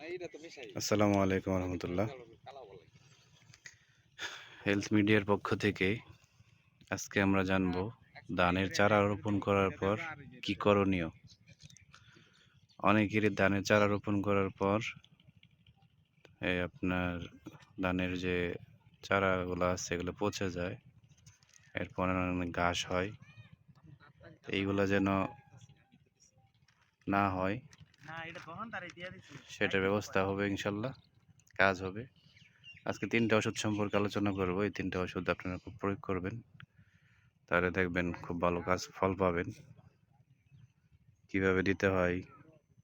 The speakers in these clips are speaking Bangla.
আসসালামু আলাইকুম রহমতুল্লাহ। হেলথ মিডিয়ার পক্ষ থেকে আজকে আমরা জানব ধানের চারা রোপণ করার পর কি করণীয়। অনেকেরই ধানের চারা রোপণ করার পর আপনার ধানের যে চারাগুলো আছে এগুলো পচে যায়, এরপর অনেক ঘাস হয়। এইগুলা যেন না হয় সেটার ব্যবস্থা হবে, ইনশাল্লাহ কাজ হবে। আজকে 3টা ওষুধ সম্পর্কে আলোচনা করব। এই 3টা ওষুধ আপনারা খুব প্রয়োগ করবেন, তাহলে দেখবেন খুব ভালো ফল পাবেন। কিভাবে দিতে হয়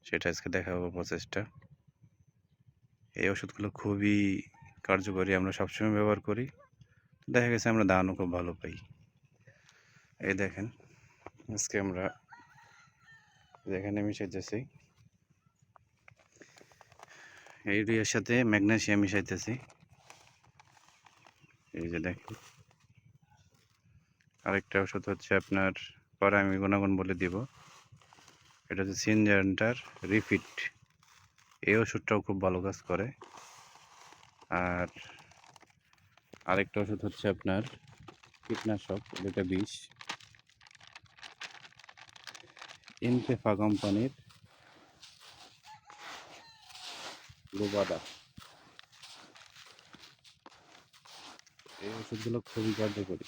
সেটা আজকে দেখাবো প্রসেসটা। এই ওষুধগুলো খুবই কার্যকরী, আমরা সবসময় ব্যবহার করি, দেখা গেছে আমরা দামও খুব ভালো পাই। এই দেখেন, আজকে আমরা যেখানে মিশাইতেছি ইউরিয়ার সাথে ম্যাগনেসিয়াম মিশাইতেছি। এই যে দেখেন, আরেকটা ওষুধ হচ্ছে আপনার, পরে আমি গুণাগুণ বলে দিব। এটা হচ্ছে সিনজেন্টার রিফিট। এই ওষুধটাও খুব ভালো কাজ করে। আর আরেকটা ওষুধ হচ্ছে আপনার কীটনাশক, যেটা বিষ, ইনফেফা কোম্পানির লোবাদা। এই ওষুধগুলো খুবই কার্যকরী।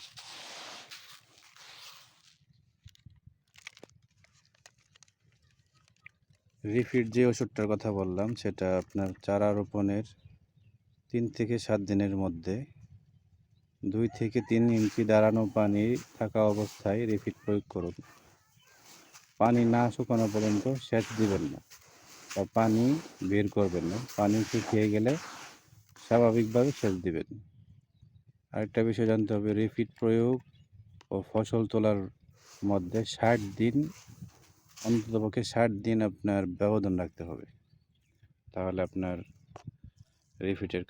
রিফিট যে ওষুধটার কথা বললাম, সেটা আপনার চারা রোপণের 3 থেকে 7 দিনের মধ্যে 2 থেকে 3 ইঞ্চি দাঁড়ানো পানি থাকা অবস্থায় রিফিট প্রয়োগ করুন। পানি না শুকানো পর্যন্ত সেচ দিবেন না বা পানি বের করবেন না। পানি শুকিয়ে গেলে স্বাভাবিকভাবে সেচ দিবেন। আরেকটা বিষয় জানতে হবে, রিফিট প্রয়োগ ও ফসল তোলার মধ্যে 60 দিন, অন্ততপক্ষে 60 দিন আপনার ব্যবধান রাখতে হবে। তাহলে আপনার রিফিটের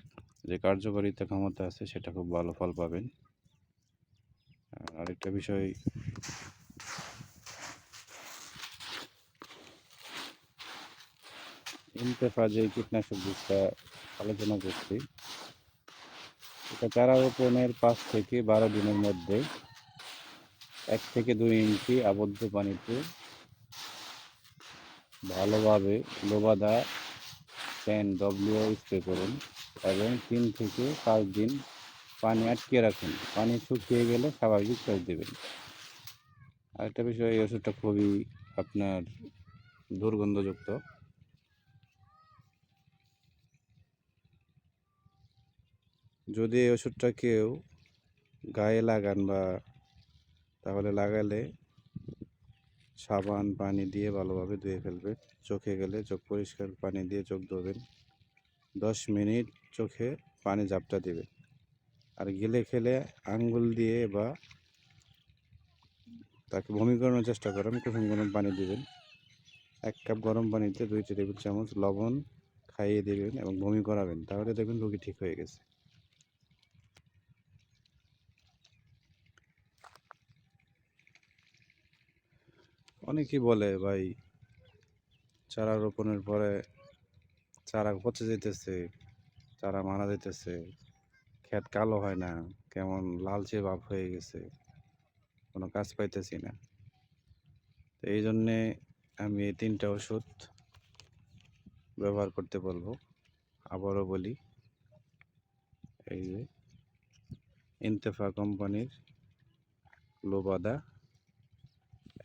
যে কার্যকারিতা ক্ষমতা আছে সেটা খুব ভালো ফল পাবেন। আর আরেকটা বিষয়, ইনতেফা যে কীটনাশক বীজটা আলোচনা করছি, এটা চারা রোপণের 5 থেকে 12 দিনের মধ্যে 1 থেকে 2 ইঞ্চি আবদ্ধ পানিতে ভালোভাবে লোবাদা 10 স্প্রে করুন এবং 3 থেকে 5 দিন পানি আটকে রাখুন। পানি শুকিয়ে গেলে স্বাভাবিক সেচ দেবেন। আরেকটা বিষয়, এই ওষুধটা খুবই আপনার দুর্গন্ধযুক্ত। যদি এই ওষুধটা কেউ গায়ে লাগান বা তাহলে লাগালে সাবান পানি দিয়ে ভালোভাবে ধুয়ে ফেলবেন। চোখে গেলে চোখ পরিষ্কার পানি দিয়ে চোখ ধোবেন। 10 মিনিট চোখে পানি ঝাপটা দেবেন। আর গিলে খেলে আঙ্গুল দিয়ে বা তাকে বমি করানোর চেষ্টা করেন, কুসুম গরম পানি দিবেন। 1 কাপ গরম পানিতে 2 টেবিল চামচ লবণ খাইয়ে দেবেন এবং বমি করাবেন, তাহলে দেখবেন রোগী ঠিক হয়ে গেছে। অনেকেই বলে, ভাই চারা রোপণের পরে চারা পচে যেতেছে, চারা মারা যেতেছে, ক্ষেত কালো হয় না, কেমন লালচে ভাব হয়ে গেছে, কোনো কাজ পাইতেছি না। তো এই জন্যে আমি এই 3টা ওষুধ ব্যবহার করতে বলবো। আবারও বলি, এই যে ইনতেফা কোম্পানির লোবাদা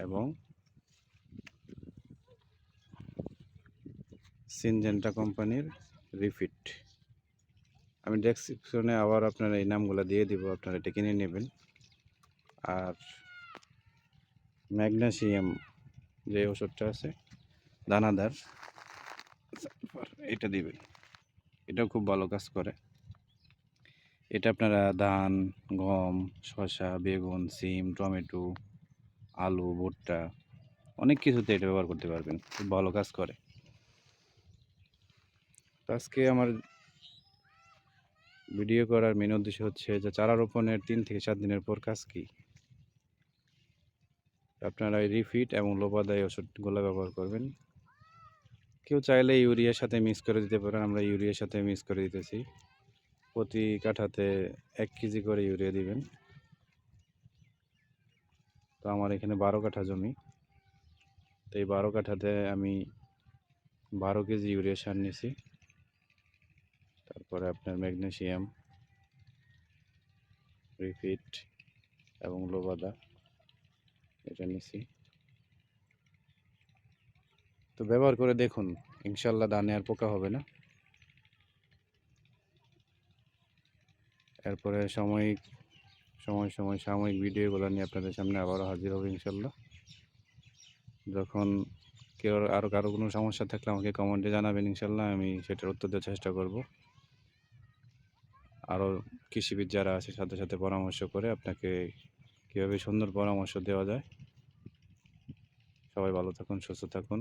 এবং সিনজেন্টা কোম্পানির রিফিট। আমি ডেসক্রিপশনে আবার আপনার এই নামগুলো দিয়ে দিব, আপনারা এটা কিনে নেবেন। আর ম্যাগনেসিয়াম যে ওষুধটা আছে দানাদার, এটা দিবেন। এটাও খুব ভালো কাজ করে। এটা আপনারা ধান, গম, শসা, বেগুন, সিম, টমেটো, আলু, ভুট্টা, অনেক কিছুতে এটা ব্যবহার করতে পারবেন, খুব ভালো কাজ করে। তো আজকে আমার ভিডিও করার মেন উদ্দেশ্য হচ্ছে যে চারা রোপণের 3 থেকে 7 দিনের পর কাজ কি। আপনারা এই রিফিট এবং লোবাদা ওষুধগুলো ব্যবহার করবেন। কেউ চাইলে ইউরিয়ার সাথে মিক্স করে দিতে পারেন, আমরা ইউরিয়ার সাথে মিক্স করে দিতেছি। প্রতি কাঠাতে 1 কেজি করে ইউরিয়া দিবেন। তো আমার এখানে 12 কাঠা জমি, তো এই 12 কাঠাতে আমি 12 কেজি ইউরিয়া সার নিছি। তারপরে আপনার ম্যাগনেসিয়াম, রিফিট এবং লোবাদা এটা নিছি। তো ব্যবহার করে দেখুন, ইনশাল্লাহ ধানে আর পোকা হবে না। এরপরে সময় সময় সাময়িক ভিডিওগুলো নিয়ে আপনাদের সামনে আবারও হাজির হবে ইনশাল্লাহ। যখন কেউ আরও কারো কোনো সমস্যা থাকলে আমাকে কমেন্টে জানাবেন, ইনশাল্লাহ আমি সেটার উত্তর দেওয়ার চেষ্টা করব। আরও কৃষিবিদ যারা আছে সাথে সাথে পরামর্শ করে আপনাকে কীভাবে সুন্দর পরামর্শ দেওয়া যায়। সবাই ভালো থাকুন, সুস্থ থাকুন।